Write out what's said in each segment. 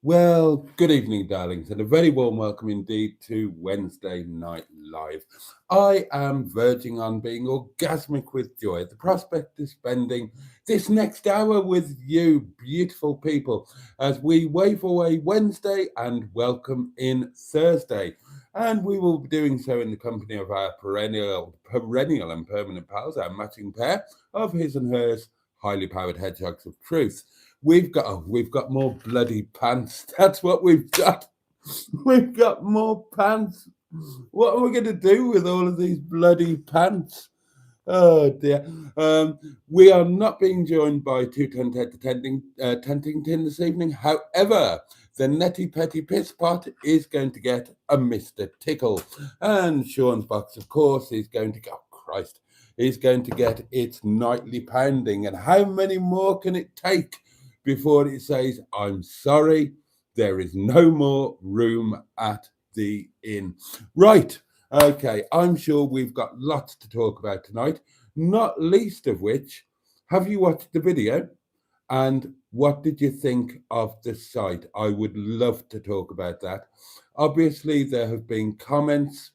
Well, good evening, darlings, and a very warm welcome indeed to Wednesday Night Live. I am verging on being orgasmic with joy at the prospect of spending this next hour with you, beautiful people, as we wave away Wednesday and welcome in Thursday. And we will be doing so in the company of our perennial and permanent pals, our matching pair of his and hers highly powered hedgehogs of truth. We've got more bloody pants. That's what we've got. We've got more pants. What are we going to do with all of these bloody pants? Oh dear. We are not being joined by two Tentington this evening. However, the Netty Petty Piss Pot is going to get a Mr. Tickle. And Sean's box, of course, is going to go, Christ, is going to get its nightly pounding. And how many more can it take before it says, I'm sorry, there is no more room at the inn? Right. Okay, I'm sure we've got lots to talk about tonight, not least of which, have you watched the video? And what did you think of the site? I would love to talk about that. Obviously, there have been comments.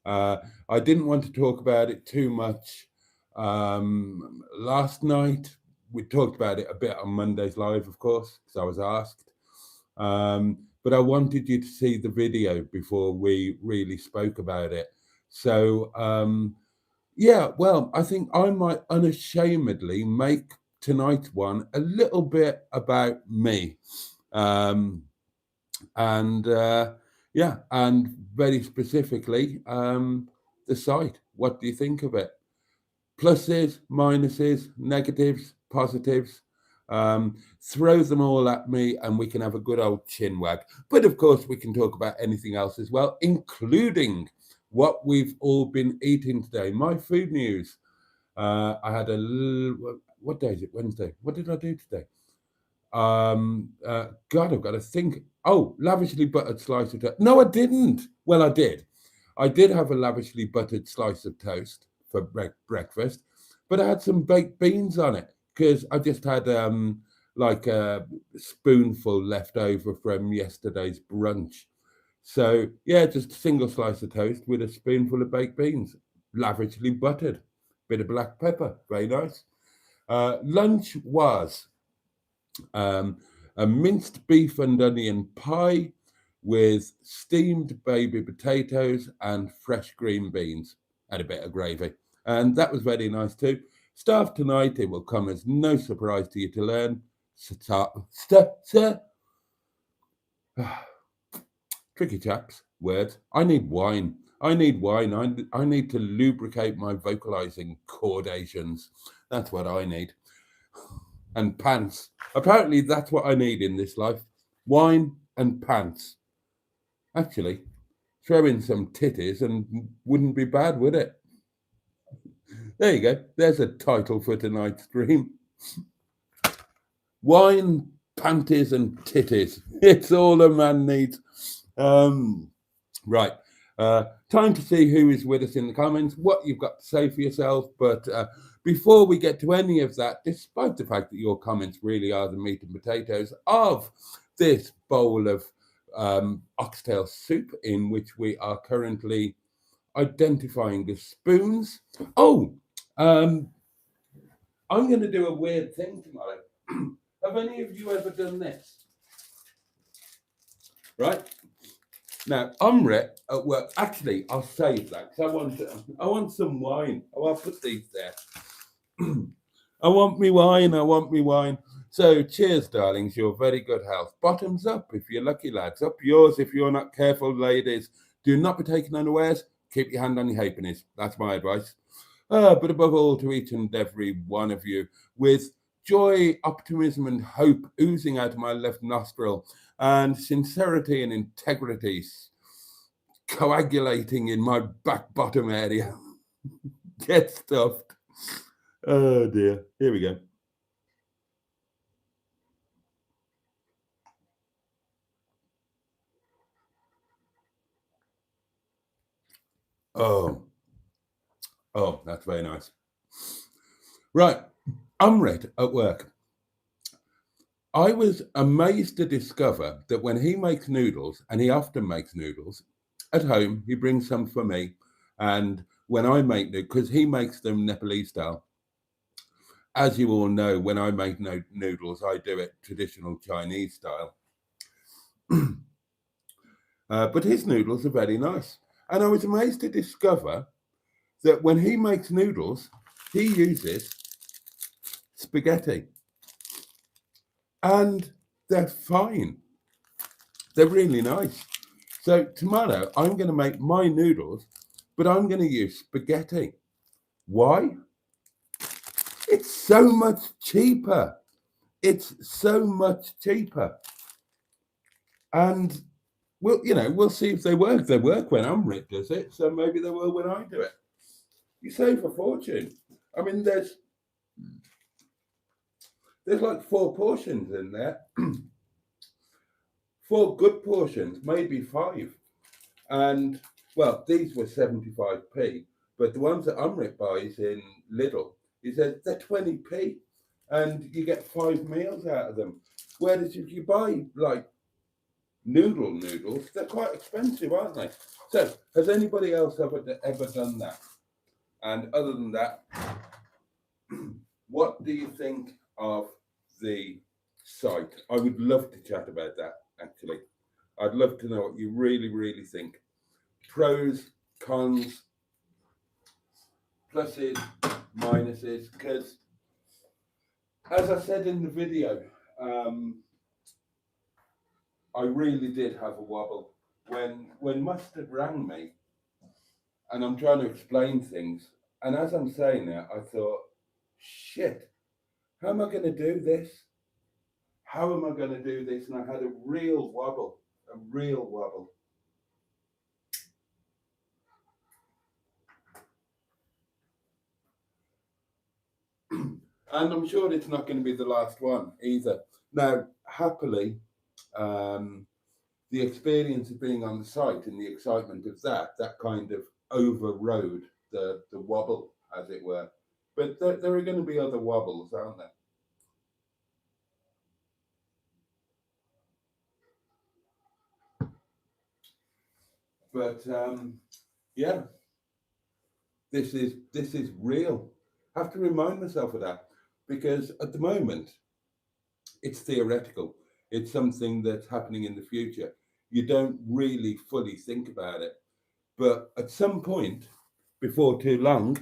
I didn't want to talk about it too much last night. We talked about it a bit on Monday's live, of course, because I was asked. But I wanted you to see the video before we really spoke about it. So, yeah, well, I think I might unashamedly make tonight's one a little bit about me. And very specifically, the site. What do you think of it? Pluses, minuses, negatives, positives. Throw them all at me and we can have a good old chin wag. But of course, we can talk about anything else as well, including what we've all been eating today. My food news. I had what day is it? Wednesday. What did I do today? God, I've got to think. Oh, lavishly buttered slice of toast. No, I didn't. Well, I did. I did have a lavishly buttered slice of toast for breakfast, but I had some baked beans on it because I just had like a spoonful left over from yesterday's brunch. So yeah, just a single slice of toast with a spoonful of baked beans, lavishly buttered, bit of black pepper, very nice. Lunch was a minced beef and onion pie with steamed baby potatoes and fresh green beans and a bit of gravy. And that was very nice too. Staff tonight, it will come as no surprise to you to learn. Tricky chaps, words. I need wine. I need wine. I need to lubricate my vocalizing chordations. That's what I need. And pants. Apparently, that's what I need in this life. Wine and pants. Actually, throw in some titties and wouldn't be bad, would it? There you go. There's a title for tonight's stream. Wine, panties, and titties. It's all a man needs. Right. Time to see who is with us in the comments, what you've got to say for yourself. But before we get to any of that, despite the fact that your comments really are the meat and potatoes of this bowl of oxtail soup, in which we are currently identifying the spoons. Oh, I'm going to do a weird thing tomorrow. Have any of you ever done this? Right? Now, Omri at work, actually, I'll save that because I want some wine. I'll put these there. I want me wine. So, cheers, darlings. Your very good health. Bottoms up if you're lucky, lads. Up yours if you're not careful, ladies. Do not be taken unawares. Keep your hand on your halfpennies. That's my advice. But above all, to each and every one of you, with joy, optimism, and hope oozing out of my left nostril, and sincerity and integrity coagulating in my back bottom area. Get stuffed. Oh dear. Here we go. Oh, that's very nice. Right. Umrit at work. I was amazed to discover that when he makes noodles, and he often makes noodles, at home, he brings some for me. And when I make them, because he makes them Nepalese style, as you all know, when I make noodles, I do it traditional Chinese style. But his noodles are very nice. And I was amazed to discover that when he makes noodles, he uses spaghetti. And they're fine. They're really nice. So tomorrow, I'm going to make my noodles, but I'm going to use spaghetti. Why? It's so much cheaper. It's so much cheaper. And we'll see if they work. They work when Umrit does it, so maybe they will when I do it. You save a fortune. I mean, there's like 4 portions in there. 4 good portions, maybe 5. And, well, these were 75p, but the ones that Umrit buys in Lidl, he says they're 20p, and you get 5 meals out of them. Whereas if you buy, like, noodles, they're quite expensive, aren't they? So, has anybody else ever done that? And other than that, what do you think of the site? I would love to chat about that, actually. I'd love to know what you really, really think. Pros, cons, pluses, minuses, because as I said in the video, I really did have a wobble when Mustard rang me, and I'm trying to explain things, and as I'm saying that, I thought, shit, how am I going to do this? How am I going to do this? And I had a real wobble. And I'm sure it's not going to be the last one either. Now, happily, the experience of being on the site and the excitement of that kind of overrode the wobble, as it were. But there are going to be other wobbles, aren't there? But yeah, this is real. I have to remind myself of that, because at the moment it's theoretical. It's something that's happening in the future. You don't really fully think about it. But at some point, before too long,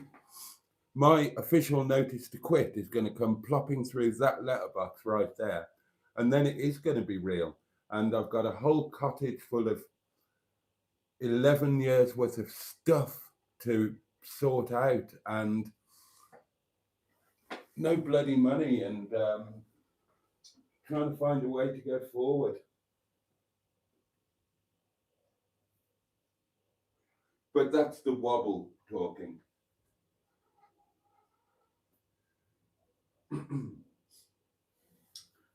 my official notice to quit is going to come plopping through that letterbox right there. And then it is going to be real. And I've got a whole cottage full of 11 years worth of stuff to sort out, and no bloody money, and trying to find a way to go forward. But that's the wobble talking.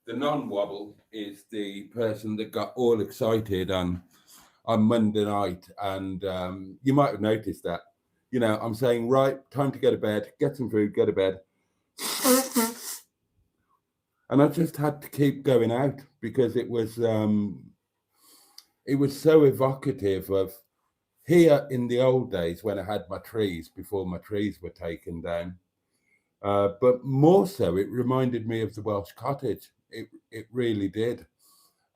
The non-wobble is the person that got all excited on Monday night, and you might have noticed that. I'm saying, right, time to go to bed, get some food, go to bed. And I just had to keep going out, because it was so evocative of here in the old days when I had my trees, before my trees were taken down. But more so, it reminded me of the Welsh cottage. It really did.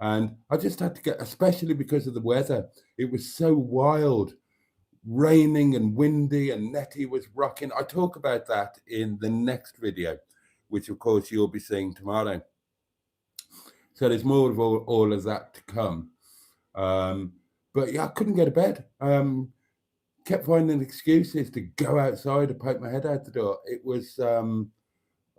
And I just had to get, especially because of the weather, it was so wild, raining and windy, and Netty was rocking. I talk about that in the next video, which of course you'll be seeing tomorrow. So there's more of all of that to come. But yeah, I couldn't go to bed. Kept finding excuses to go outside and poke my head out the door. It was,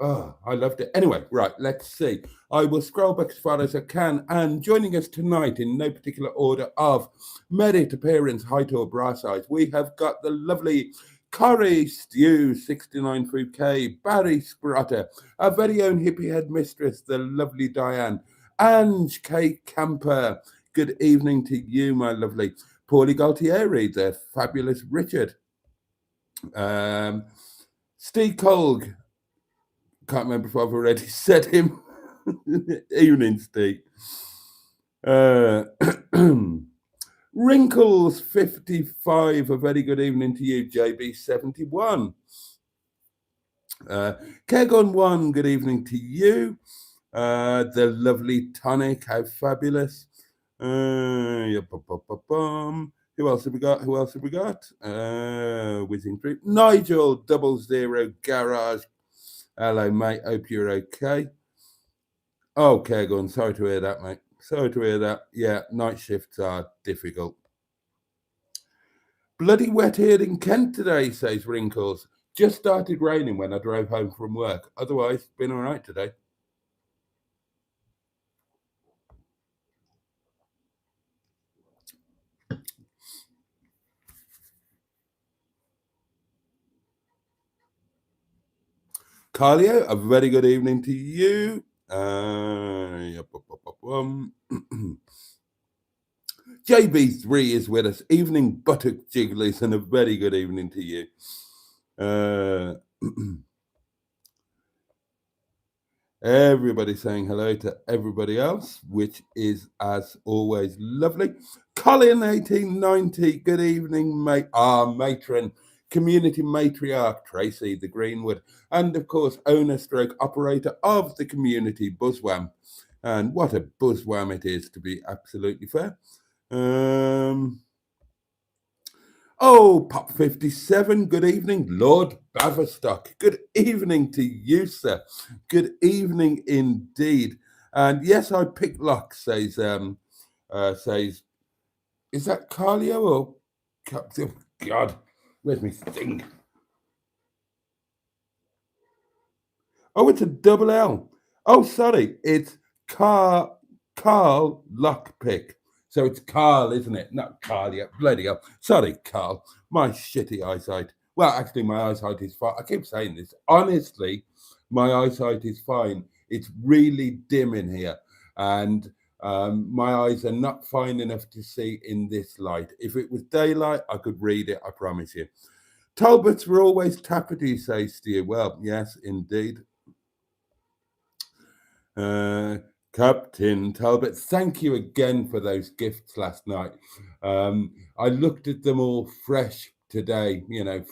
I loved it. Anyway, right, let's see. I will scroll back as far as I can. And joining us tonight, in no particular order of merit, appearance, height, or bra size, we have got the lovely Corrie Stew, 69 through K, Barry Sprotter, our very own hippie head mistress, the lovely Diane, Ange K. Camper. Good evening to you, my lovely. Paulie Galtieri, the fabulous Richard. Steve Colg, Can't remember if I've already said him. Evening, Steve. Wrinkles 55, a very good evening to you, JB 71. Kegon 1, good evening to you. The lovely Tonic, how fabulous. Who else have we got? Whizzing through. Nigel 00 Garage. Hello, mate. Hope you're okay. Oh, Kegon, sorry to hear that, mate. Sorry to hear that. Yeah, night shifts are difficult. Bloody wet here in Kent today, says Wrinkles. Just started raining when I drove home from work. Otherwise, been all right today. Carlio, a very good evening to you. JB3 is with us. Evening, buttock jigglies, and a very good evening to you. Everybody saying hello to everybody else, which is, as always, lovely. Colin 1890, good evening, mate. Matron, community matriarch, Tracy the Greenwood, and of course, owner stroke operator of the community Buzzwam. And what a buzzwam it is, to be absolutely fair. Oh, Pop 57, good evening. Lord Baverstock, good evening to you, sir. Good evening indeed. And yes, I pick lock, says, is that Carlio or, oh, God, where's my thing? Oh, it's a double L. Oh, sorry, it's Carl Lockpick. So it's Carl, isn't it? Not Carlio. Bloody hell. Sorry, Carl. My shitty eyesight. Well, actually, my eyesight is fine. I keep saying this. Honestly, my eyesight is fine. It's really dim in here. And my eyes are not fine enough to see in this light. If it was daylight, I could read it, I promise you. Talbots were always tappity, says Stu. Well, yes, indeed. Captain Talbot, thank you again for those gifts last night. I looked at them all fresh today,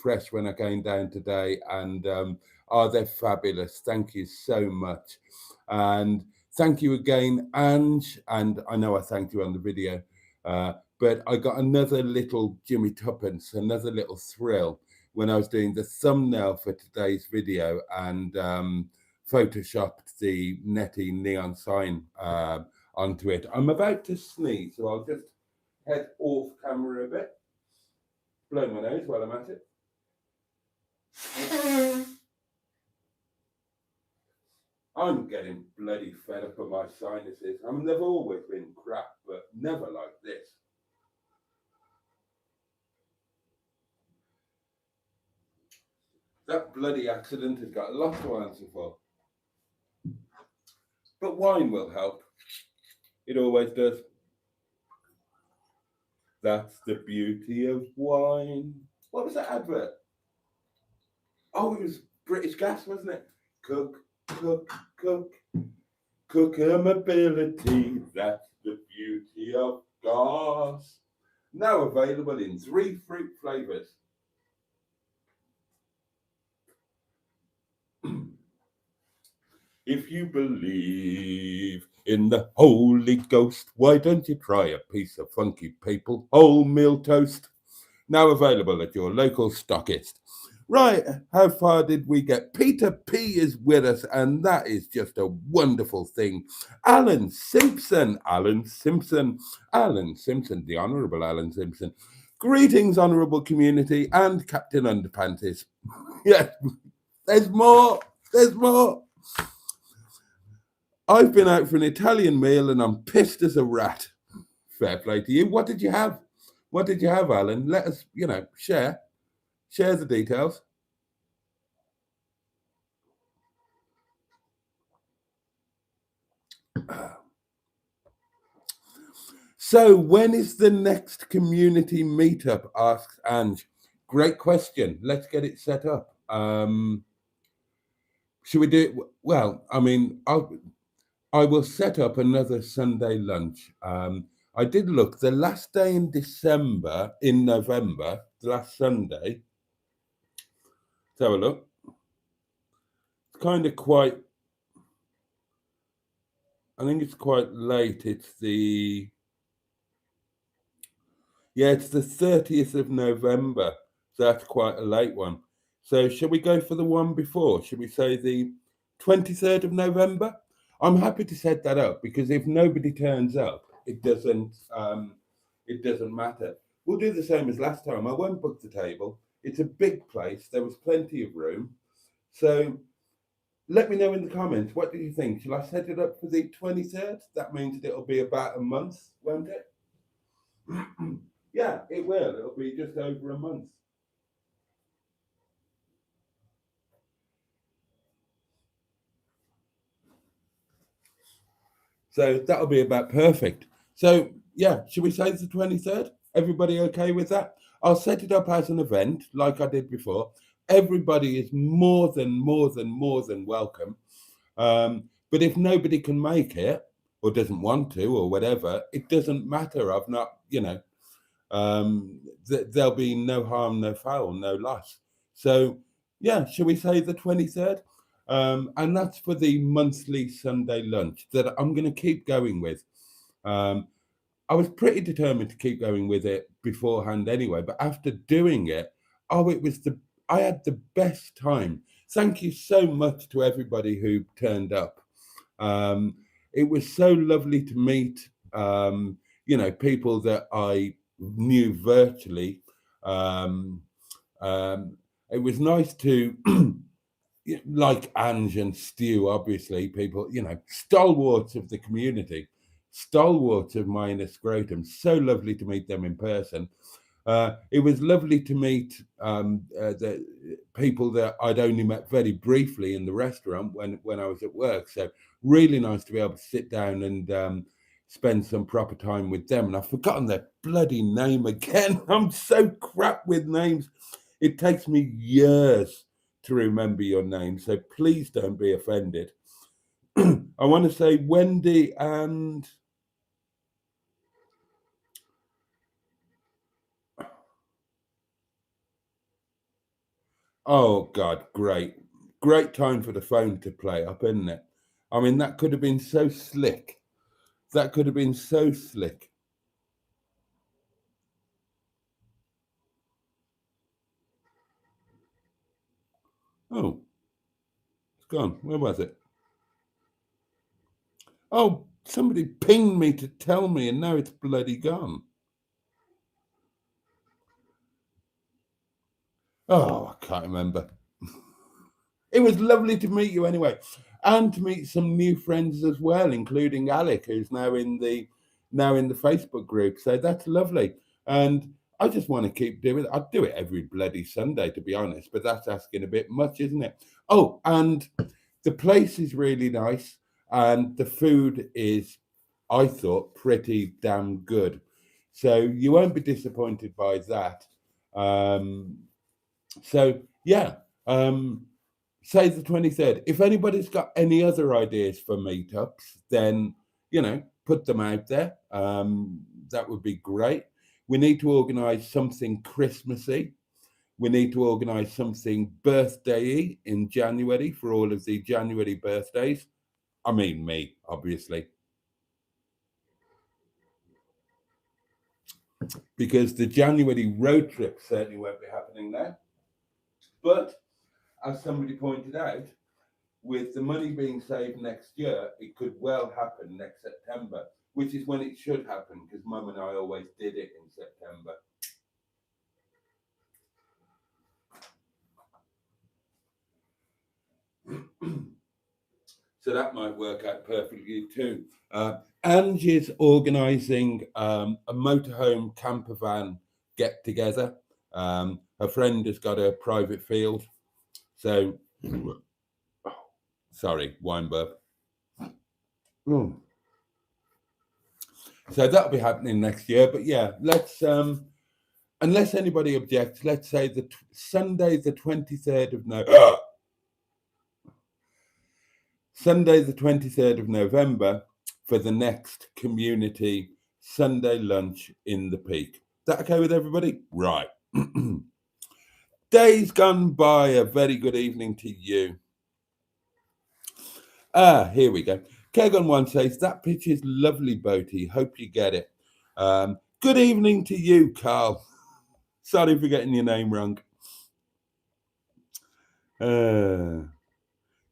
fresh when I came down today, and they're fabulous. Thank you so much. And thank you again, Ange. And I know I thanked you on the video, but I got another little Jimmy Tuppence, another little thrill when I was doing the thumbnail for today's video and photoshopped the NETTY neon sign onto it. I'm about to sneeze, so I'll just head off camera a bit. Blow my nose while I'm at it. I'm getting bloody fed up with my sinuses. I mean, they've always been crap, but never like this. That bloody accident has got a lot to answer for. But wine will help. It always does. That's the beauty of wine. What was that advert? Oh, it was British Gas, wasn't it? Cook, cook, cook. Cookability. That's the beauty of gas. Now available in 3 fruit flavours. If you believe in the Holy Ghost, why don't you try a piece of funky people wholemeal toast? Now available at your local stockist. Right, how far did we get? Peter P is with us, and that is just a wonderful thing. Alan Simpson, the Honourable Alan Simpson. Greetings, Honourable Community and Captain Underpanties. Yes, there's more. I've been out for an Italian meal and I'm pissed as a rat. Fair play to you. What did you have? Alan? Let us, share. Share the details. So when is the next community meetup? Asks Ange. Great question. Let's get it set up. Should we do it? Well, I mean, I will set up another Sunday lunch. I did look the last day in November, the last Sunday. Let's have a look. It's kind of quite, I think it's quite late. It's the 30th of November. So that's quite a late one. So shall we go for the one before? Should we say the 23rd of November? I'm happy to set that up because if nobody turns up, it doesn't matter. We'll do the same as last time. I won't book the table. It's a big place. There was plenty of room. So let me know in the comments. What do you think? Shall I set it up for the 23rd? That means it'll be about a month, won't it? Yeah, it will. It'll be just over a month. So that'll be about perfect. So yeah, should we say the 23rd? Everybody okay with that? I'll set it up as an event like I did before. Everybody is more than welcome. But if nobody can make it or doesn't want to or whatever, it doesn't matter. I've not, there'll be no harm, no foul, no loss. So yeah, shall we say the 23rd? And that's for the monthly Sunday lunch that I'm going to keep going with. I was pretty determined to keep going with it beforehand anyway, but after doing it, I had the best time. Thank you so much to everybody who turned up. It was so lovely to meet, people that I knew virtually. It was nice to like Ange and Stu, obviously, people, stalwarts of the community, stalwarts of my inner scrotum. So lovely to meet them in person. It was lovely to meet the people that I'd only met very briefly in the restaurant when I was at work. So really nice to be able to sit down and spend some proper time with them. And I've forgotten their bloody name again. I'm so crap with names. It takes me years to remember your name, so please don't be offended. I want to say Wendy and oh God, great time for the phone to play up, isn't it? I mean, that could have been so slick. That could have been so slick. Oh, it's gone. Where was it? Oh, somebody pinged me to tell me, and now it's bloody gone. Oh, I can't remember. It was lovely to meet you anyway, and to meet some new friends as well, including Alec, who's now in the Facebook group. So that's lovely. And I just want to keep doing it. I'd do it every bloody Sunday, to be honest, but that's asking a bit much, isn't it? Oh, and the place is really nice, and the food is, I thought, pretty damn good. So you won't be disappointed by that. So yeah. Say the 23rd. If anybody's got any other ideas for meetups, then, put them out there. That would be great. We need to organise something Christmassy. We need to organise something birthday-y in January for all of the January birthdays. I mean, me, obviously. Because the January road trip certainly won't be happening now. But as somebody pointed out, with the money being saved next year, it could well happen next September, which is when it should happen, because Mum and I always did it in September. So that might work out perfectly too. Ange is organising a motorhome camper van get together. Her friend has got a private field. So, sorry, wine burp. So that'll be happening next year. But yeah, let's, unless anybody objects, let's say Sunday, the 23rd of November. Sunday the 23rd of November for the next community Sunday lunch in the Peak. Is that okay with everybody? Right. Days gone by, a very good evening to you. Here we go. Kegon1 says, that pitch is lovely, Boaty. Hope you get it. Good evening to you, Carl. Sorry for getting your name wrong.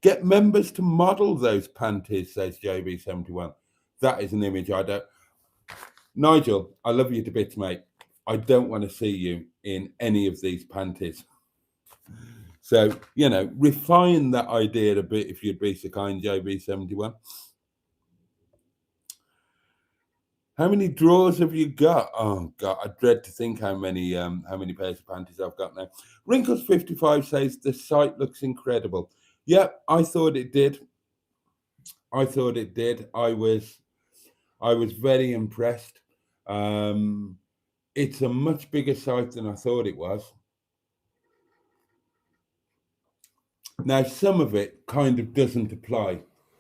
Get members to model those panties, says JB71. That is an image I don't... Nigel, I love you to bits, mate. I don't want to see you in any of these panties. So, you know, refine that idea a bit if you'd be so kind, JB71. How many drawers have you got? Oh God, I dread to think how many pairs of panties I've got now. Wrinkles55 says the site looks incredible. Yep, I thought it did. I was very impressed. It's a much bigger site than I thought it was. Now, some of it kind of doesn't apply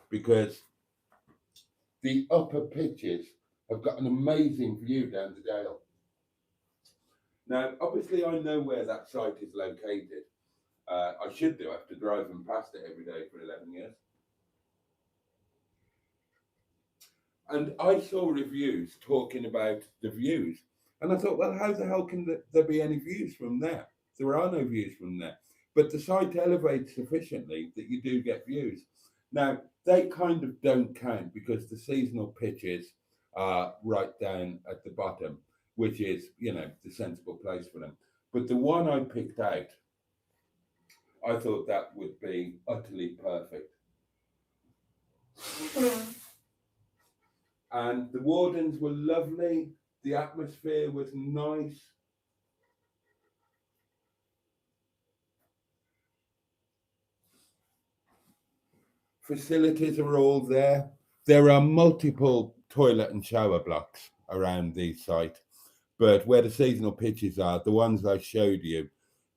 because the upper pitches have got an amazing view down the Dale. Now, obviously, I know where that site is located. I should do after driving past it every day for 11 years. And I saw reviews talking about the views. And I thought, well, how the hell can there be any views from there? There are no views from there. But the site elevates sufficiently that you do get views. Now, they kind of don't count because the seasonal pitches are right down at the bottom, which is, you know, the sensible place for them. But the one I picked out, I thought that would be utterly perfect. And the wardens were lovely. The atmosphere was nice. Facilities are all there. There are multiple toilet and shower blocks around the site, but where the seasonal pitches are, the ones I showed you,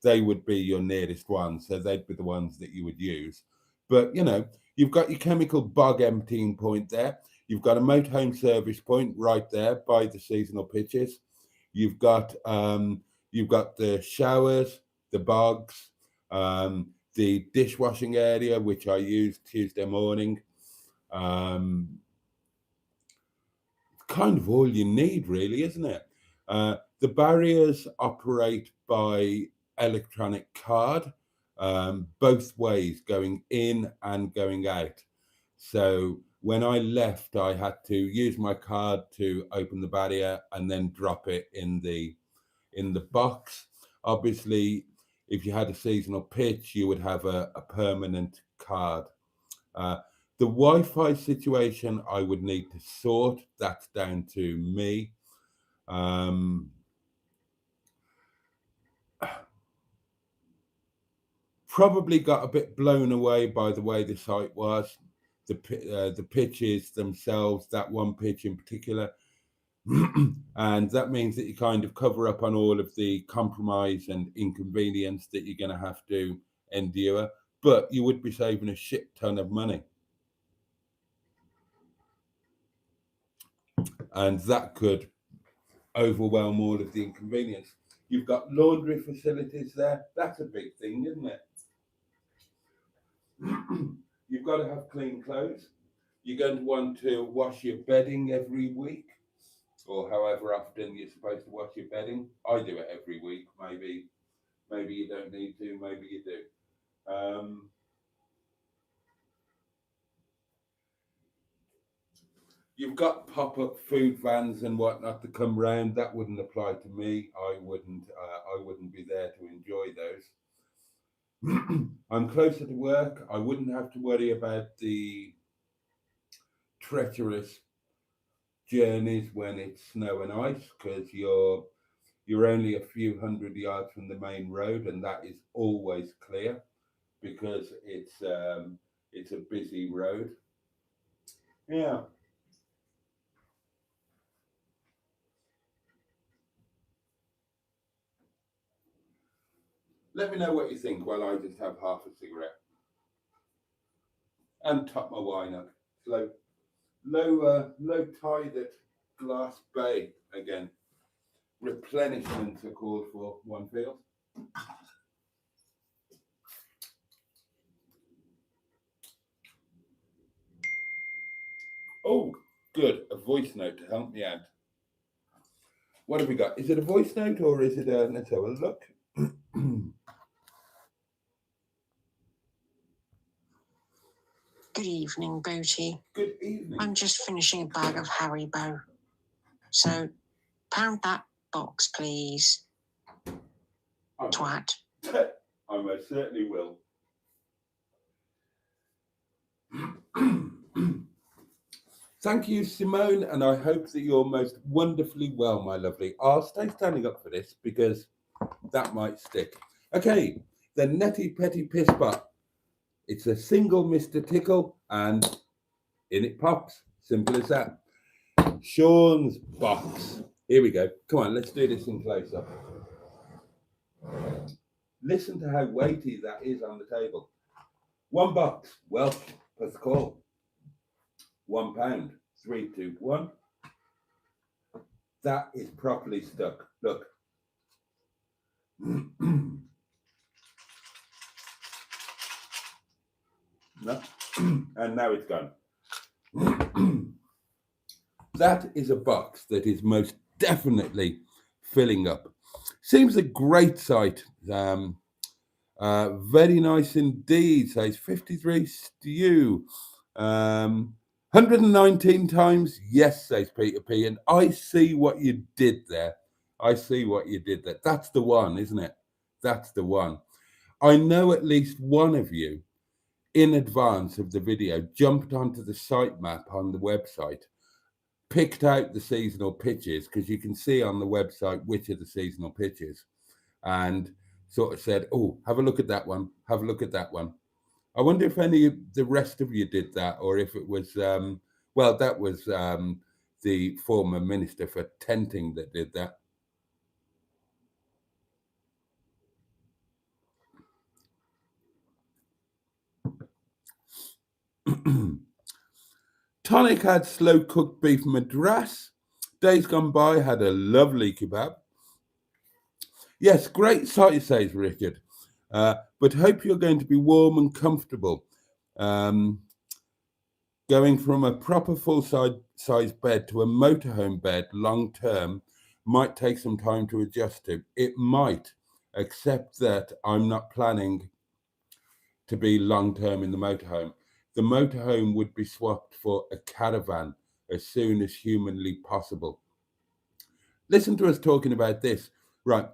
they would be your nearest ones, so they'd be the ones that you would use. But, you know, you've got your chemical bog emptying point there. You've got a motorhome service point right there by the seasonal pitches. You've got the showers, the bogs, the dishwashing area, which I use Tuesday morning. Kind of all you need, really, isn't it? The barriers operate by electronic card, both ways, going in and going out. So when I left, I had to use my card to open the barrier and then drop it in the box. Obviously, if you had a seasonal pitch, you would have a permanent card. The Wi-Fi situation, I would need to sort. That's down to me. Probably got a bit blown away by the way the site was. The pitches themselves, that one pitch in particular, and that means that you kind of cover up on all of the compromise and inconvenience that you're going to have to endure, but you would be saving a shit ton of money. And that could overwhelm all of the inconvenience. You've got laundry facilities there. That's a big thing, isn't it? You've got to have clean clothes. You're going to want to wash your bedding every week, or however often you're supposed to wash your bedding. I do it every week. Maybe you don't need to, maybe you do. You've got pop-up food vans and whatnot to come round. That wouldn't apply to me. I wouldn't be there to enjoy those. I'm closer to work. I wouldn't have to worry about the treacherous journeys when it's snow and ice, because you're only a few hundred yards from the main road, and that is always clear because it's a busy road. Yeah. Let me know what you think while I just have half a cigarette. and top my wine up. Low tide at Glass Bay again. Replenishments are called for, one feels. Oh, good. A voice note to help me out. What have we got? Is it a voice note or is it a... Let's have a look. Good evening, Boaty. Good evening. I'm just finishing a bag of Haribo. So, pound that box, please. Twat. I most certainly will. Thank you, Simone, and I hope that you're most wonderfully well, my lovely. I'll stay standing up for this because that might stick. Okay, the Netty Petty Piss Pot. It's a single Mr. Tickle, and in it pops. Simple as that. Sean's box. Here we go. Come on, let's do this in close up. Listen to how weighty that is on the table. 1 box, Welsh plus call. £1, 3, 2, 1. That is properly stuck. Look. No. And now it's gone. That is a box that is most definitely filling up. Seems a great site. Very nice indeed. Says 53 stew. 119 times. Yes, says Peter P. And I see what you did there. I see what you did there. That's the one, isn't it? That's the one. I know at least one of you in advance of the video jumped onto the site map on the website, picked out the seasonal pitches, because you can see on the website which are the seasonal pitches, and sort of said, oh, have a look at that one, have a look at that one. I wonder if any of the rest of you did that, or if it was, well, that was the former Minister for Tenting that did that. Tonic had slow cooked beef madras. Days gone by had a lovely kebab. Yes, great sight, says Richard. But hope you're going to be warm and comfortable. Going from a proper full-size bed to a motorhome bed long term might take some time to adjust to. It might, except that I'm not planning to be long term in the motorhome. The motorhome would be swapped for a caravan as soon as humanly possible. Listen to us talking about this. Right,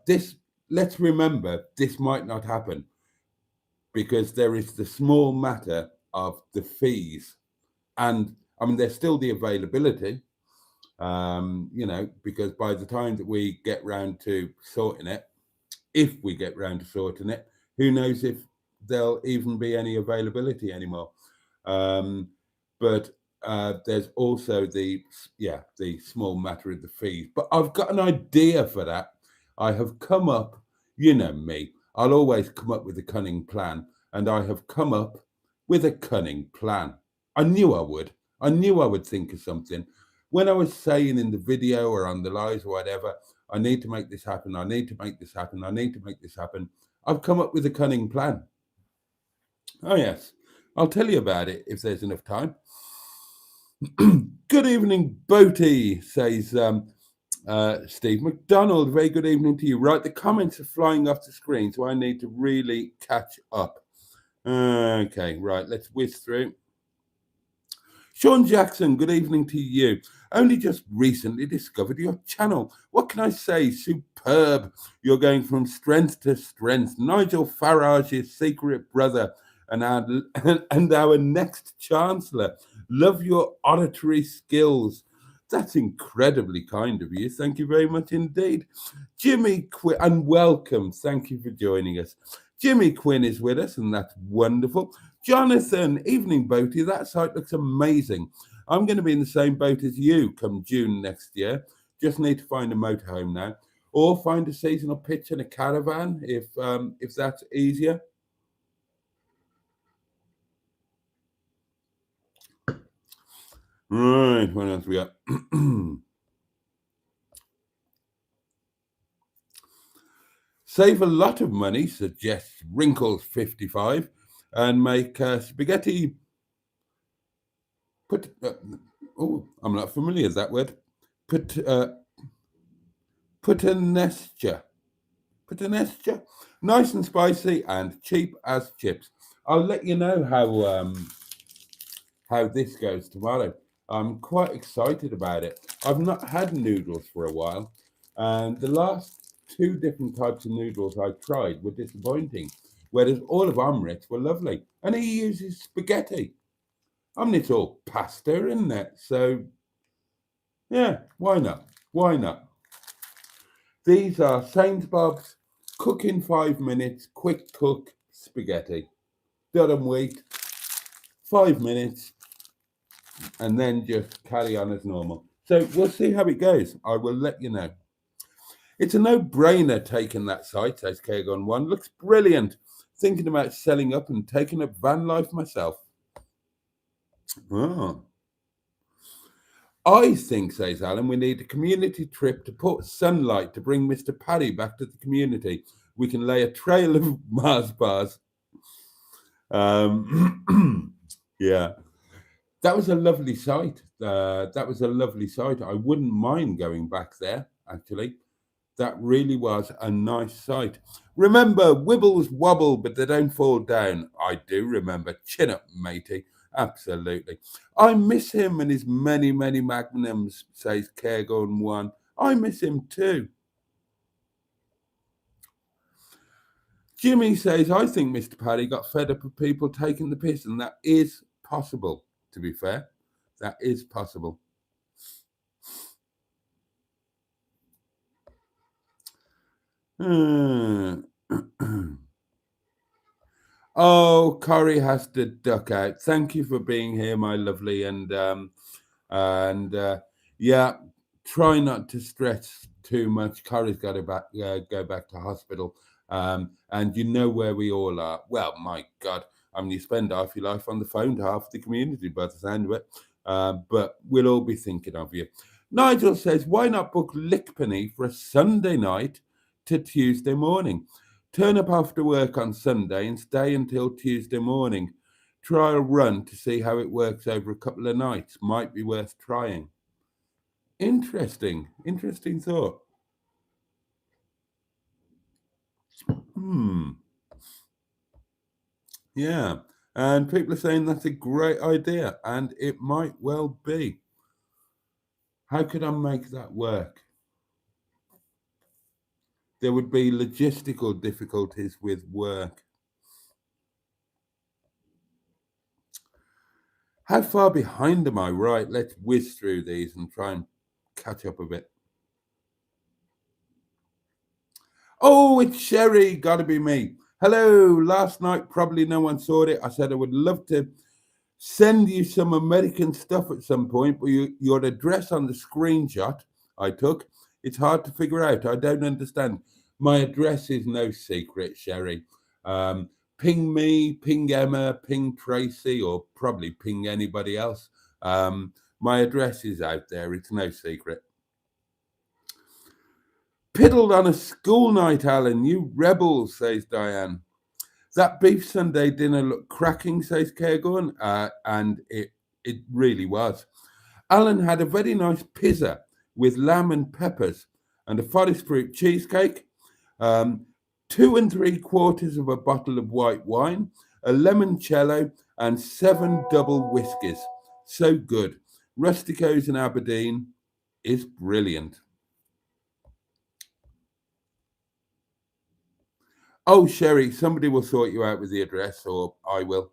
let's remember, this might not happen because there is the small matter of the fees. And I mean, there's still the availability, you know, because by the time that we get round to sorting it, if we get round to sorting it, who knows if there'll even be any availability anymore. But there's also the small matter of the fees. But I've got an idea for that. I have come up, you know me, I'll always come up with a cunning plan, and I have come up with a cunning plan. I knew I would. I knew I would think of something. When I was saying in the video or on the lives or whatever, I need to make this happen, I need to make this happen, I need to make this happen, I've come up with a cunning plan. Oh, yes. I'll tell you about it if there's enough time. Good evening, Boaty, says Steve McDonald. Very good evening to you. Right, the comments are flying off the screen, so I need to really catch up. Okay, right, let's whiz through. Sean Jackson, good evening to you. Only just recently discovered your channel. What can I say? Superb. You're going from strength to strength. Nigel Farage's secret brother and our next Chancellor. Love your oratory skills. That's incredibly kind of you. Thank you very much indeed. Jimmy Quinn, and welcome. Thank you for joining us. Jimmy Quinn is with us, and that's wonderful. Jonathan, evening, Boaty. That site looks amazing. I'm going to be in the same boat as you come June next year. Just need to find a motorhome now, or find a seasonal pitch and a caravan if that's easier. Right, what else we got? Save a lot of money, suggests Wrinkles55, and make spaghetti. I'm not familiar with that word. Puttanesca. Puttanesca. Nice and spicy and cheap as chips. I'll let you know how this goes tomorrow. I'm quite excited about it. I've not had noodles for a while, and the last two different types of noodles I tried were disappointing, whereas all of Amrit's were lovely. And he uses spaghetti. I mean, it's all pasta, isn't it? So, yeah, why not? Why not? These are Saint Bob's cook in 5 minutes, quick cook spaghetti. Durham wheat, 5 minutes, and then just carry on as normal. So we'll see how it goes. I will let you know. It's a no-brainer taking that site, says Kagon1. Looks brilliant. Thinking about selling up and taking up van life myself. Oh. I think, says Alan, we need a community trip to Port Sunlight to bring Mr. Paddy back to the community. We can lay a trail of Mars bars. Yeah. That was a lovely site. I wouldn't mind going back there, actually. That really was a nice site. Remember, wibbles wobble, but they don't fall down. I do remember. Chin up, matey. Absolutely. I miss him and his many, many magnums, says Caregon1. I miss him too. Jimmy says, I think Mr. Paddy got fed up of people taking the piss, and that is possible, to be fair. That is possible. Oh, Corrie has to duck out. Thank you for being here, my lovely, and yeah, try not to stress too much. Corrie's got to go back to hospital, and you know where we all are. Well, my God, I mean, you spend half your life on the phone to half the community, by the sound of it. But we'll all be thinking of you. Nigel says, why not book Lickpenny for a Sunday night to Tuesday morning? Turn up after work on Sunday and stay until Tuesday morning. Try a run to see how it works over a couple of nights. Might be worth trying. Interesting thought. Yeah, and people are saying that's a great idea, and it might well be. How could I make that work? There would be logistical difficulties with work. How far behind am I? Right, let's whiz through these and try and catch up a bit. Oh, it's Sherry. Gotta be me. Hello. Last night, probably no one saw it. I said I would love to send you some American stuff at some point, but your address on the screenshot I took, it's hard to figure out. I don't understand. My address is no secret, Sherry. Ping me, ping Emma, ping Tracy, or probably ping anybody else. My address is out there. It's no secret. Piddled on a school night, Alan. You rebels, says Diane. That beef Sunday dinner looked cracking, says Caregon, and it really was. Alan had a very nice pizza with lamb and peppers and a forest fruit cheesecake, 2 3/4 of a bottle of white wine, a limoncello, and 7 double whiskies. So good. Rustico's in Aberdeen is brilliant. Oh, Sherry, somebody will sort you out with the address, or I will.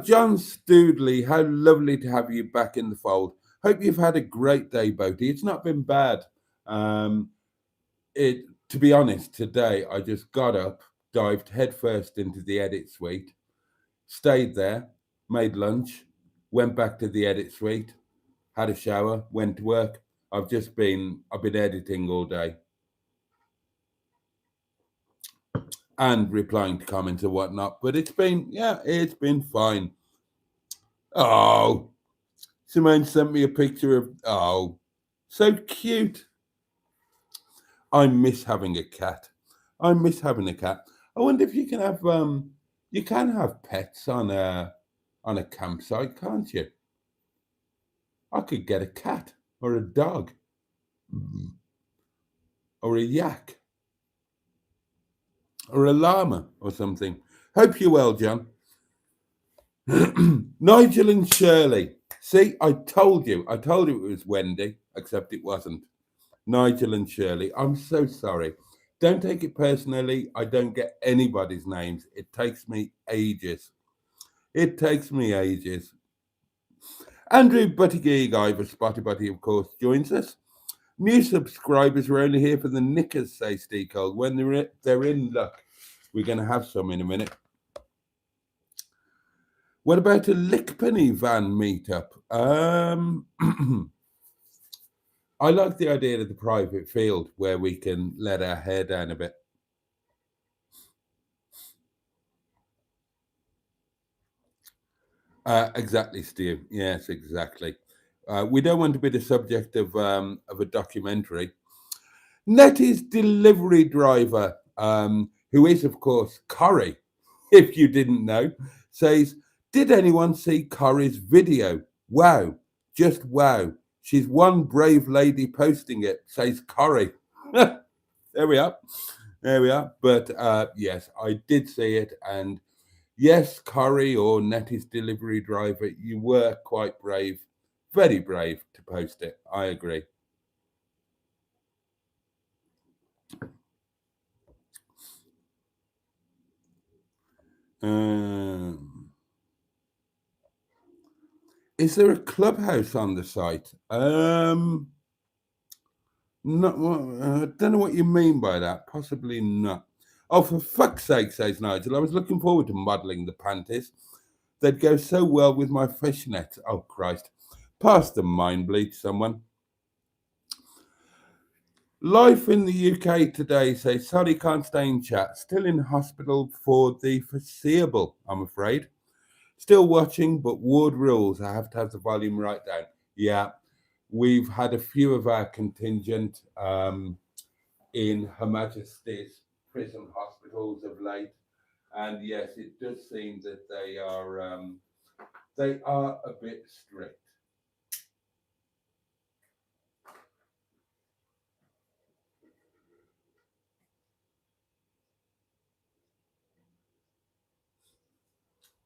John Stoodley, how lovely to have you back in the fold. Hope you've had a great day, Boaty. It's not been bad. To be honest, today I just got up, dived headfirst into the edit suite, stayed there, made lunch, went back to the edit suite, had a shower, went to work. I've been editing all day. and replying to comments and whatnot. But it's been, yeah, it's been fine. Oh, Simone sent me a picture of, oh, so cute. I miss having a cat. I miss having a cat. I wonder if you can have pets on a campsite, can't you? I could get a cat or a dog or a yak or a llama or something. Hope you're well, John. Nigel and Shirley. See, I told you it was Wendy, except it wasn't. Nigel and Shirley, I'm so sorry. Don't take it personally. I don't get anybody's names. It takes me ages. Andrew Buttigieg, Spotty Butty, of course, joins us. New subscribers are only here for the knickers, say Steve Cole. When they're in luck, we're going to have some in a minute. What about a Lickpenny van meetup? I like the idea of the private field where we can let our hair down a bit. Exactly, Steve. Yes, exactly. We don't want to be the subject of a documentary. Netty's delivery driver, who is, of course, Corrie, if you didn't know, says, did anyone see Corrie's video? Wow, just wow. She's one brave lady posting it, says Corrie. There we are. But yes, I did see it. And yes, Corrie, or Netty's delivery driver, you were quite brave, very brave to post it. I agree. Is there a clubhouse on the site? No, I don't know what you mean by that. Possibly not. Oh, for fuck's sake, says Nigel. I was looking forward to modelling the panties. They'd go so well with my fishnets. Oh, Christ. Pass the mind bleach, someone. Life in the UK today says, sorry, can't stay in chat. Still in hospital for the foreseeable, I'm afraid. Still watching, but ward rules. I have to have the volume right down. Yeah, we've had a few of our contingent in Her Majesty's prison hospitals of late. And yes, it does seem that they are a bit strict.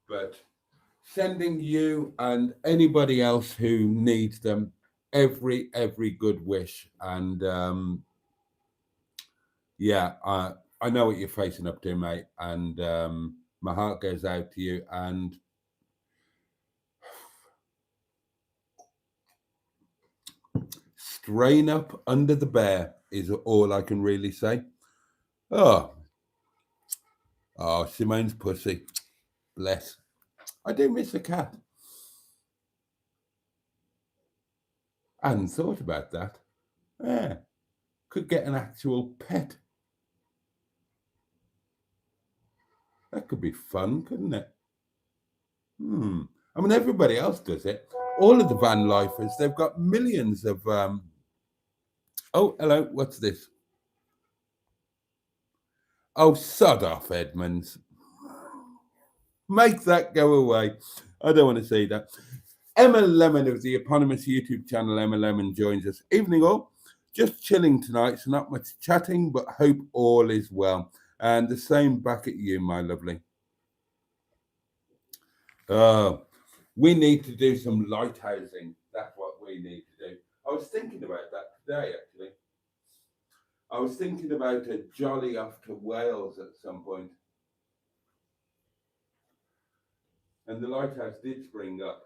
But sending you and anybody else who needs them every good wish. And yeah, I know what you're facing up to, mate. And my heart goes out to you. And strain up under the bear is all I can really say. Oh, Simone's pussy. Bless. I do miss a cat. I hadn't thought about that. Yeah. Could get an actual pet. That could be fun, couldn't it? I mean, everybody else does it. All of the van lifers, they've got millions of... Oh, hello, what's this? Oh, sod off, Edmonds. Make that go away. I don't want to see that. Emma Lemon of the eponymous YouTube channel Emma Lemon joins us. Evening all. Just chilling tonight, so not much chatting, but hope all is well. And the same back at you, my lovely. We need to do some lighthousing. That's what we need to do. I was thinking about that today, actually. I was thinking about a jolly off to Wales at some point. And the lighthouse did spring up.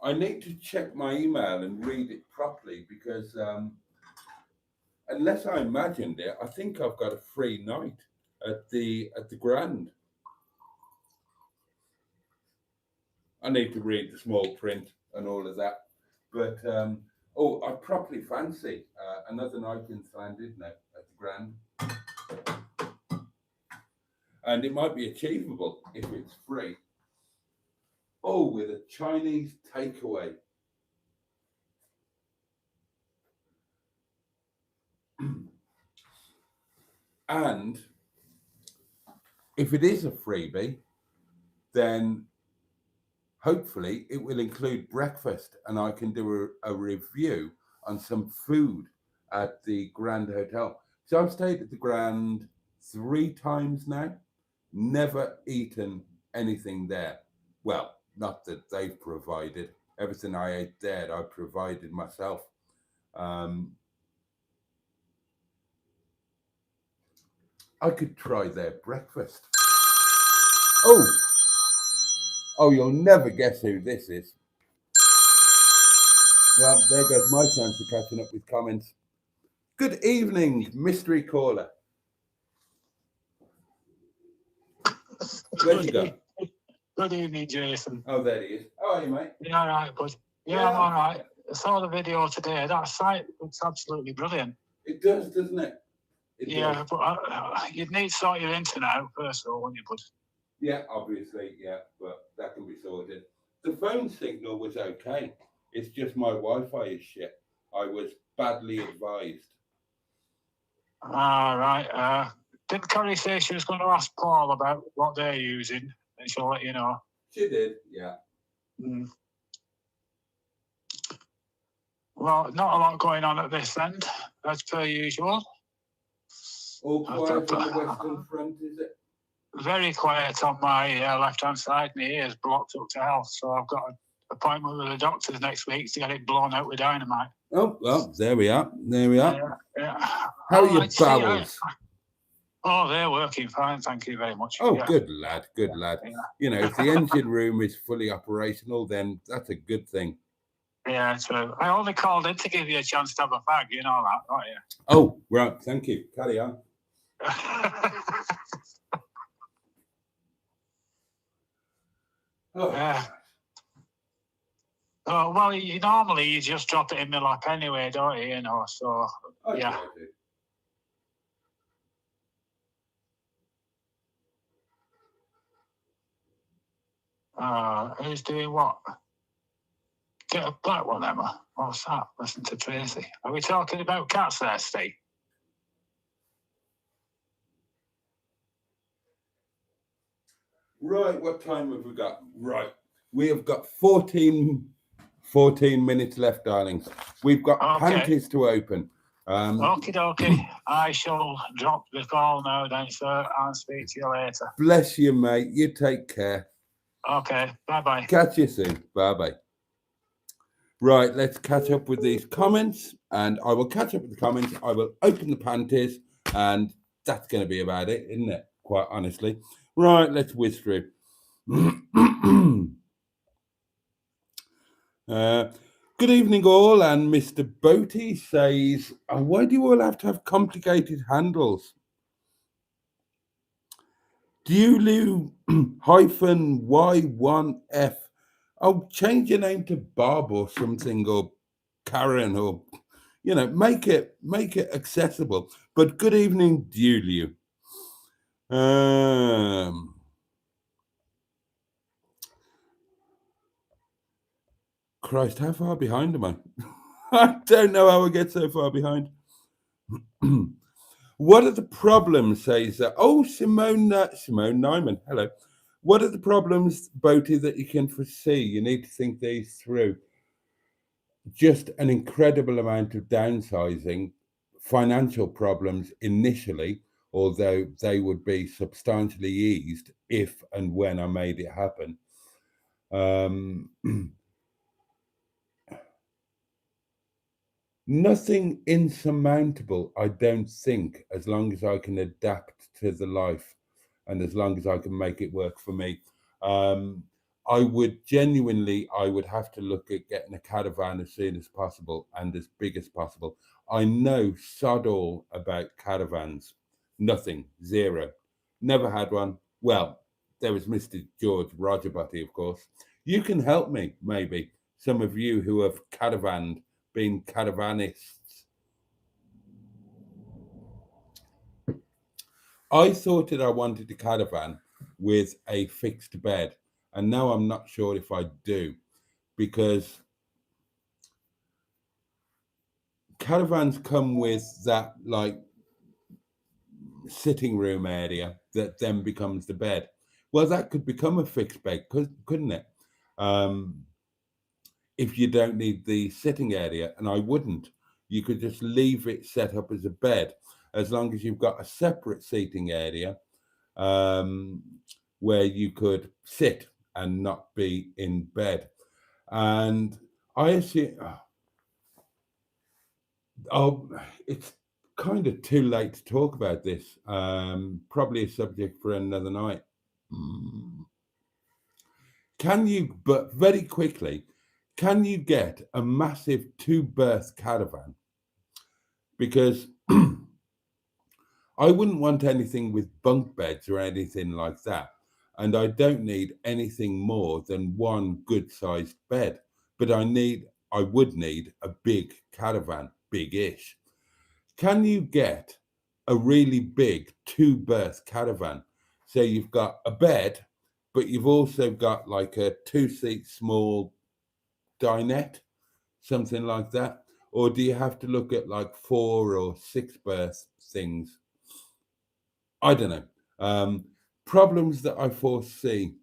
I need to check my email and read it properly because unless I imagined it, I think I've got a free night at the Grand. I need to read the small print and all of that. But Oh, I properly fancy another night in Slanded now at the Grand. And it might be achievable if it's free. Oh, with a Chinese takeaway. And if it is a freebie, then hopefully it will include breakfast and I can do a review on some food at the Grand Hotel. So I've stayed at the Grand 3 times now, never eaten anything there. Well, not that they've provided. Everything I ate there, I provided myself. I could try their breakfast. Oh, you'll never guess who this is. Well, there goes my chance for catching up with comments. Good evening, mystery caller. Where'd you go? Good evening, Jason. Oh, there he is. How are you, mate? Yeah, all right, bud. Yeah, I'm all right. I saw the video today. That site looks absolutely brilliant. It does, doesn't it? Yeah, but you'd need to sort your internet out first, though, wouldn't you, bud? Yeah, obviously, yeah, but that can be sorted. The phone signal was okay. It's just my Wi-Fi is shit. I was badly advised. All right. Didn't Carrie say she was going to ask Paul about what they're using, and she'll let you know? She did, yeah. Mm. Well, not a lot going on at this end, as per usual. All quiet on the Western Front, is it? Very quiet on my left-hand side. My ear's blocked up to hell, so I've got an appointment with the doctors next week to get it blown out with dynamite. Oh, well, there we are. There we are. Yeah. How are your bowels? Oh, they're working fine. Thank you very much. Oh, yeah. Good lad. Good lad. Yeah. You know, if the engine room is fully operational, then that's a good thing. Yeah, true. I only called in to give you a chance to have a fag, you know that, don't you? Oh, right. Thank you. Carry on. Oh. Oh, well, normally you just drop it in my lap anyway, don't you? You know, so yeah. Who's doing what? Get a black one, Emma. What's that? Listen to Tracy. Are we talking about cats there, Steve? Right, what time have we got? Right, we have got 14 minutes left, darlings. We've got panties to open. Okie dokie. I shall drop the call now then, sir, and speak to you later. Bless you, mate. You take care. Okay, bye-bye. Catch you soon. Bye-bye. Right, let's catch up with these comments, and I will catch up with the comments. I will open the panties, and that's going to be about it, isn't it? Quite honestly. Right, let's whiz through. Good evening, all. And Mr. Boaty says, why do you all have to have complicated handles? Dulu-Y1F. Oh, change your name to Bob or something, or Karen, or, you know, make it accessible. But good evening, Dulu. Christ, how far behind am I? I don't know how I get so far behind. What are the problems, says Simone Nyman, hello. What are the problems, Boaty, that you can foresee? You need to think these through. Just an incredible amount of downsizing, financial problems initially, although they would be substantially eased if and when I made it happen. Nothing insurmountable, I don't think, as long as I can adapt to the life and as long as I can make it work for me. I would have to look at getting a caravan as soon as possible and as big as possible. I know sod all about caravans. Nothing, zero. Never had one. Well, there was Mr. George Roger Boaty, of course. You can help me, maybe. Some of you who have caravanned been caravanists. I thought that I wanted a caravan with a fixed bed, and now I'm not sure if I do, because caravans come with that like sitting room area that then becomes the bed. Well, that could become a fixed bed, couldn't it? If you don't need the sitting area, and I wouldn't. You could just leave it set up as a bed, as long as you've got a separate seating area where you could sit and not be in bed. And I assume, it's kind of too late to talk about this. Probably a subject for another night. Can you, but very quickly, can you get a massive 2-berth caravan? Because I wouldn't want anything with bunk beds or anything like that. And I don't need anything more than one good-sized bed. But I would need a big caravan, big-ish. Can you get a really big 2-berth caravan? So you've got a bed, but you've also got like a 2-seat small dinette, something like that? Or do you have to look at like 4 or 6-berth things? I don't know. Problems that I foresee.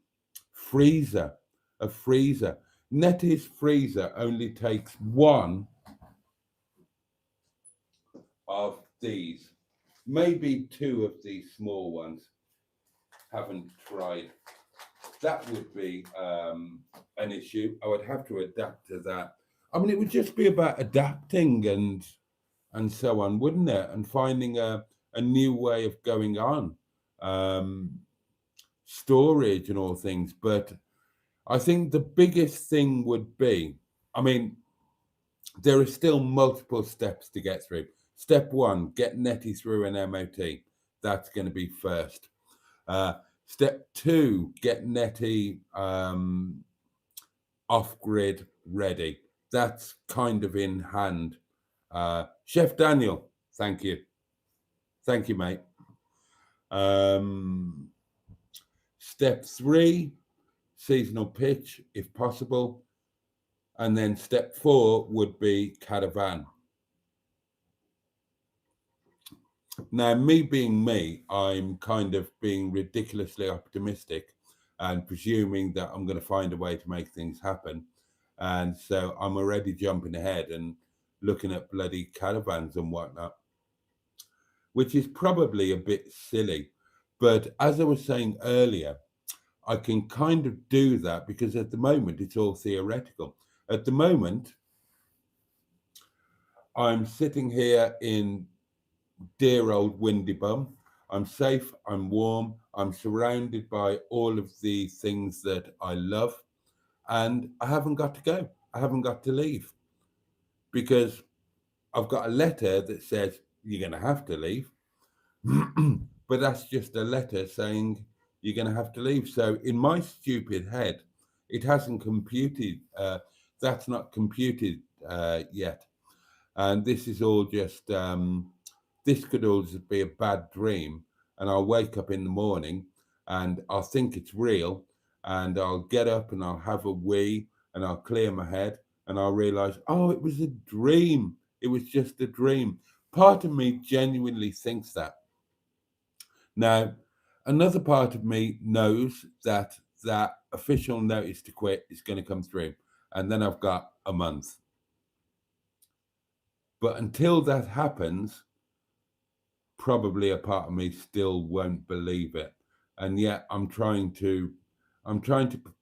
A freezer. Netty's freezer only takes one of these, maybe 2 of these small ones. Haven't tried. That would be an issue. I would have to adapt to that. I mean, it would just be about adapting and so on, wouldn't it? And finding a new way of going on, storage and all things. But I think the biggest thing would be, I mean, there are still multiple steps to get through. Step 1, get Netty through an MOT. That's going to be first. Step 2, get Netty off-grid ready. That's kind of in hand. Chef Daniel, thank you. Thank you, mate. Step 3, seasonal pitch, if possible. And then step 4 would be caravan. Now, me being me, I'm kind of being ridiculously optimistic and presuming that I'm going to find a way to make things happen. And so I'm already jumping ahead and looking at bloody caravans and whatnot, which is probably a bit silly. But as I was saying earlier, I can kind of do that because at the moment it's all theoretical. At the moment, I'm sitting here in dear old Windy Bum. I'm safe, I'm warm, I'm surrounded by all of the things that I love, and I haven't got to go. I haven't got to leave because I've got a letter that says you're going to have to leave. But that's just a letter saying you're going to have to leave. So in my stupid head, it hasn't computed. That's not computed yet. And this is all just, this could all just be a bad dream. And I'll wake up in the morning and I'll think it's real. And I'll get up and I'll have a wee and I'll clear my head and I'll realize, oh, it was a dream. It was just a dream. Part of me genuinely thinks that. Now, another part of me knows that that official notice to quit is going to come through. And then I've got a month. But until that happens, probably a part of me still won't believe it. And yet I'm trying to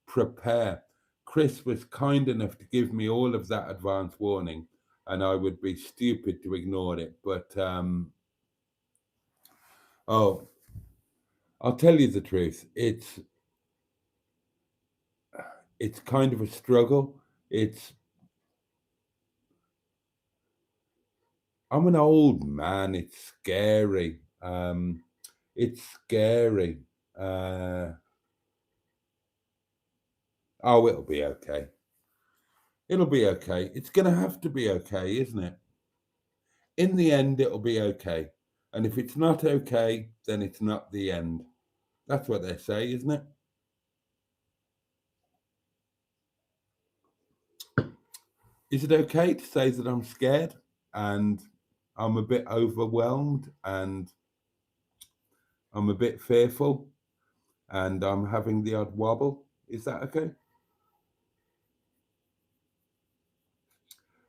prepare. Chris was kind enough to give me all of that advance warning, and I would be stupid to ignore it. But I'll tell you the truth. It's kind of a struggle. I'm an old man. It's scary. It's scary. Oh, it'll be okay. It'll be okay. It's going to have to be okay, isn't it? In the end, it'll be okay. And if it's not okay, then it's not the end. That's what they say, isn't it? Is it okay to say that I'm scared and I'm a bit overwhelmed and I'm a bit fearful and I'm having the odd wobble? Is that okay?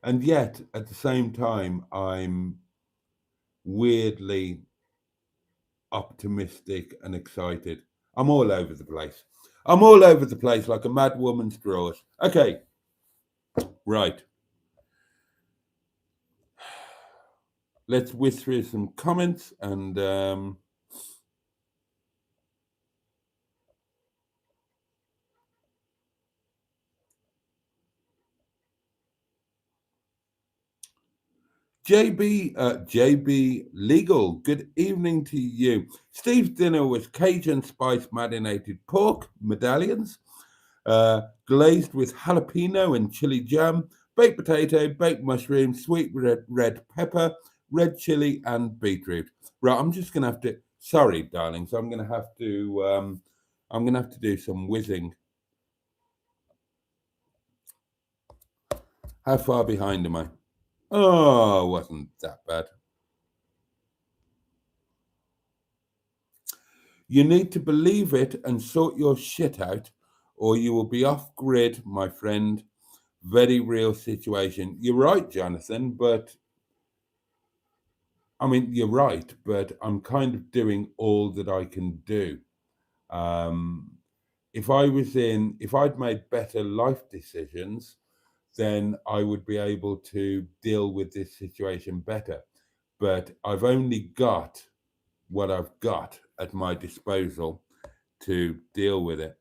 And yet, at the same time, I'm weirdly optimistic and excited. I'm all over the place. I'm all over the place like a mad woman's drawers. Okay, right. Let's whiz through some comments and JB Legal, good evening to you. Steve's dinner was Cajun spice marinated pork medallions, glazed with jalapeno and chili jam, baked potato, baked mushroom, sweet red pepper, red chili, and beetroot. Right, I'm just gonna have to. Sorry, darlings, I'm gonna have to. I'm gonna have to do some whizzing. How far behind am I? Oh, wasn't that bad. You need to believe it and sort your shit out, or you will be off grid, my friend. Very real situation. You're right, Jonathan, but I mean, you're right, but I'm kind of doing all that I can do. If I'd made better life decisions, then I would be able to deal with this situation better. But I've only got what I've got at my disposal to deal with it.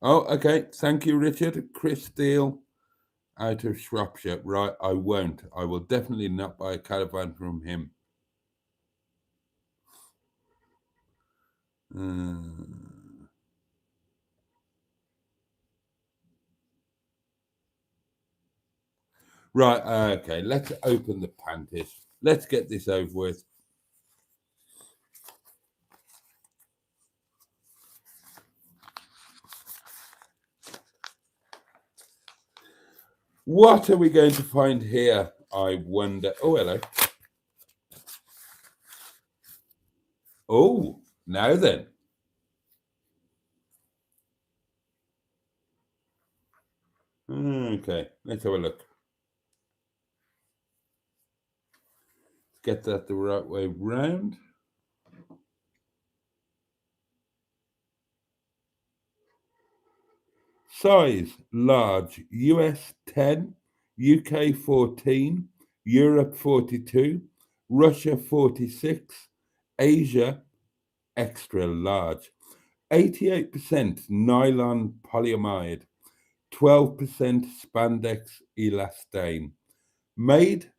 Oh, okay. Thank you, Richard. Chris Steele out of Shropshire. Right, I won't. I will definitely not buy a caravan from him. Right, okay. Let's open the panties. Let's get this over with. What are we going to find here? I wonder. Oh, hello. Oh, now then. Okay, let's have a look. Get that the right way round. Size, large, US 10, UK 14, Europe 42, Russia 46, Asia extra large. 88% nylon polyamide, 12% spandex elastane. Made,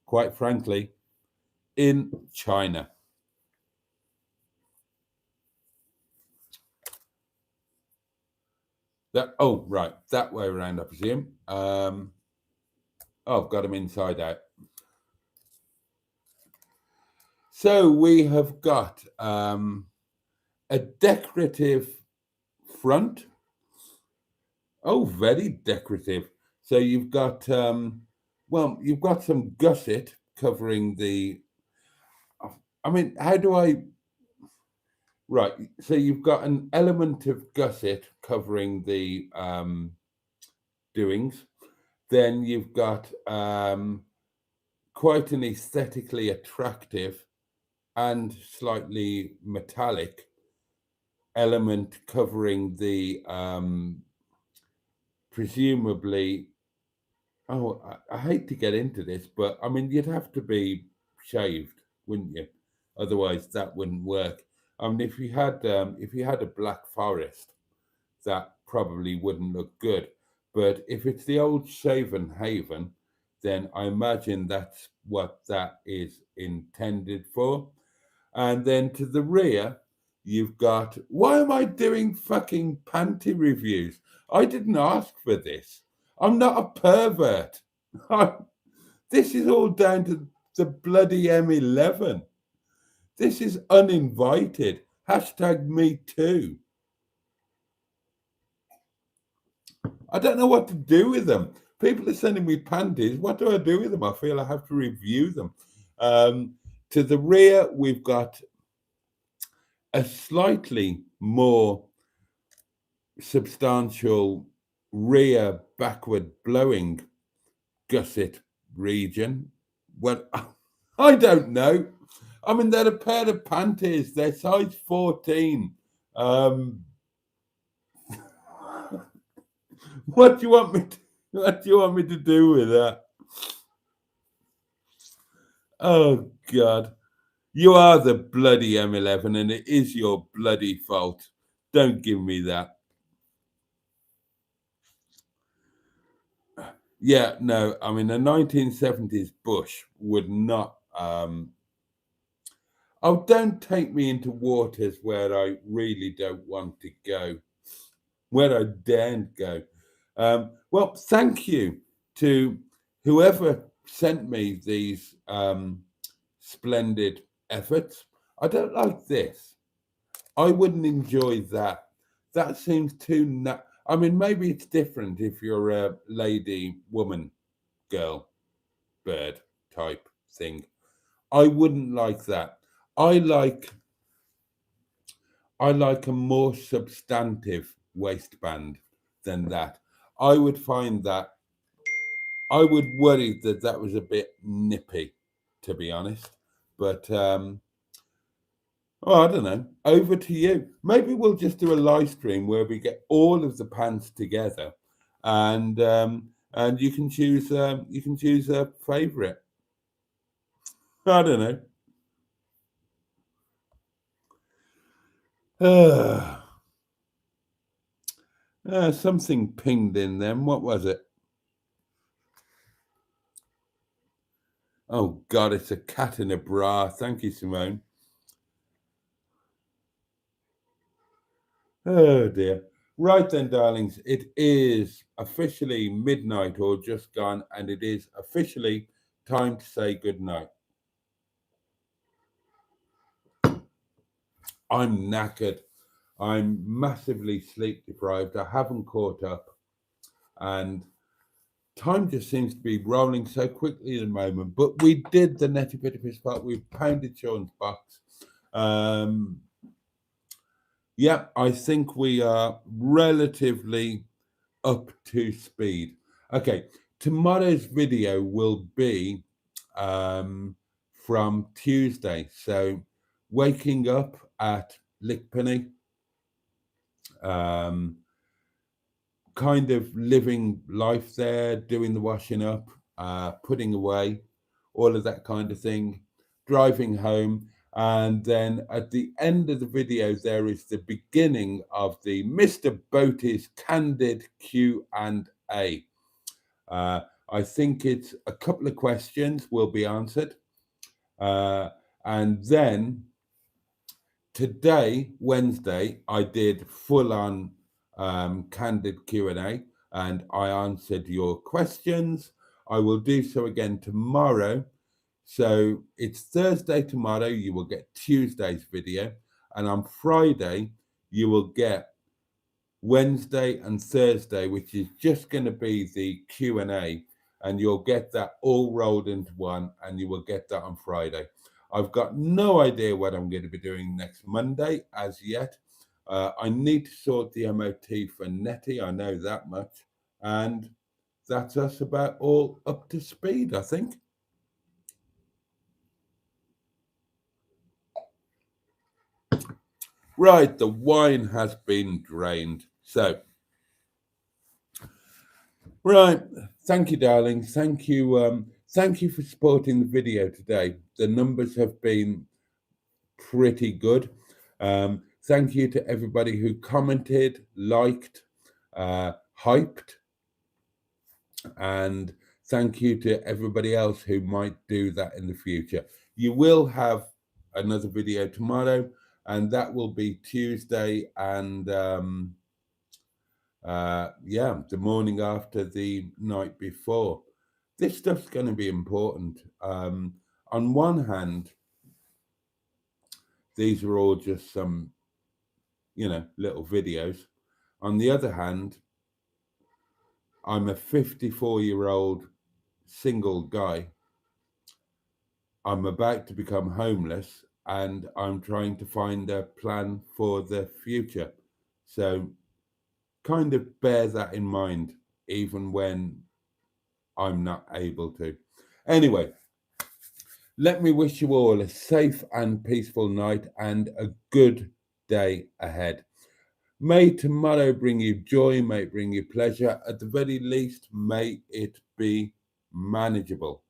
quite frankly, in China. Oh, right, that way around, I presume. Oh, I've got them inside out. So we have got a decorative front. Oh, very decorative. So you've got, you've got some gusset covering the, I mean, how do I, right. So you've got an element of gusset covering the doings. Then you've got quite an aesthetically attractive and slightly metallic element covering the presumably, I hate to get into this, but I mean, you'd have to be shaved, wouldn't you? Otherwise that wouldn't work. I mean, if you had a black forest, that probably wouldn't look good. But if it's the old shaven haven, then I imagine that's what that is intended for. And then to the rear, You've got, why am I doing fucking panty reviews? I didn't ask for this. I'm not a pervert. This is all down to the bloody M11. This is uninvited. Hashtag me too. I don't know what to do with them. People are sending me panties. What do I do with them? I feel I have to review them. To the rear, we've got a slightly more substantial rear backward blowing gusset region. Well, I don't know. I mean, they're a pair of panties. They're size 14. What do you want me to do with that? Oh God. You are the bloody M11 and it is your bloody fault. Don't give me that. Yeah, no, I mean, a 1970s Bush would not... Oh, don't take me into waters where I really don't want to go, where I daren't go. Well, thank you to whoever sent me these splendid efforts. I don't like this. I wouldn't enjoy that. That seems too... I mean, maybe it's different if you're a lady, woman, girl, bird type thing. I wouldn't like that. I like a more substantive waistband than that. I would find that, I would worry that that was a bit nippy, to be honest. But oh, I don't know. Over to you. Maybe we'll just do a live stream where we get all of the pants together, and you can choose a favorite. I don't know. Something pinged in them. What was it? Oh God, it's a cat in a bra. Thank you, Simone. Oh dear. Right then, darlings, it is officially midnight or just gone, and it is officially time to say goodnight. I'm knackered. I'm massively sleep deprived. I haven't caught up, and time just seems to be rolling so quickly at the moment. But we did the Netty Pitty Piss part. We pounded Sean's box. Yeah, I think we are relatively up to speed. Okay, tomorrow's video will be from Tuesday. So waking up at Lickpenny, kind of living life there, doing the washing up, putting away, all of that kind of thing, driving home. And then at the end of the video, there is the beginning of the Mr. Boaty's Candid Q&A. I think it's a couple of questions will be answered. And then today, Wednesday, I did full-on candid Q&A, and I answered your questions. I will do so again tomorrow. So it's Thursday tomorrow, you will get Tuesday's video, and on Friday you will get Wednesday and Thursday, which is just going to be the Q&A, and you'll get that all rolled into one, and you will get that on Friday. I've got no idea what I'm going to be doing next Monday as yet. I need to sort the MOT for Netty, I know that much, and that's us about all up to speed, I think. Right, the wine has been drained. So, right, thank you, darling. Thank you for supporting the video today. The numbers have been pretty good. Thank you to everybody who commented, liked, hyped, and thank you to everybody else who might do that in the future. You will have another video tomorrow. and that will be Tuesday and the morning after the night before. This stuff's going to be important. On one hand, these are all just some, little videos. On the other hand, I'm a 54-year-old single guy. I'm about to become homeless, and I'm trying to find a plan for the future. So kind of bear that in mind, even when I'm not able to. Anyway, let me wish you all a safe and peaceful night and a good day ahead. May tomorrow bring you joy, may it bring you pleasure. At the very least, may it be manageable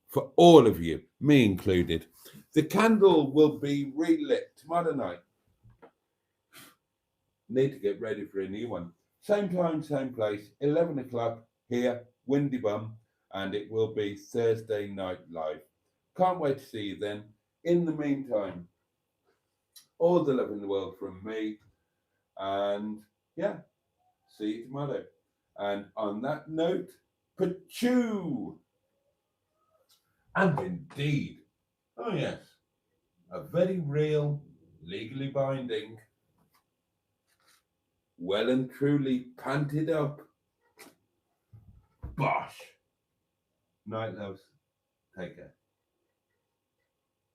for all of you, me included. The candle will be relit tomorrow night. Need to get ready for a new one. Same time, same place, 11 o'clock here, Windy Bum, and it will be Thursday night live. Can't wait to see you then. In the meantime, all the love in the world from me, and see you tomorrow. And on that note, Pachoo! And indeed, oh yes, a very real, legally binding, well and truly panted up, bosh. Night, loves. Take care.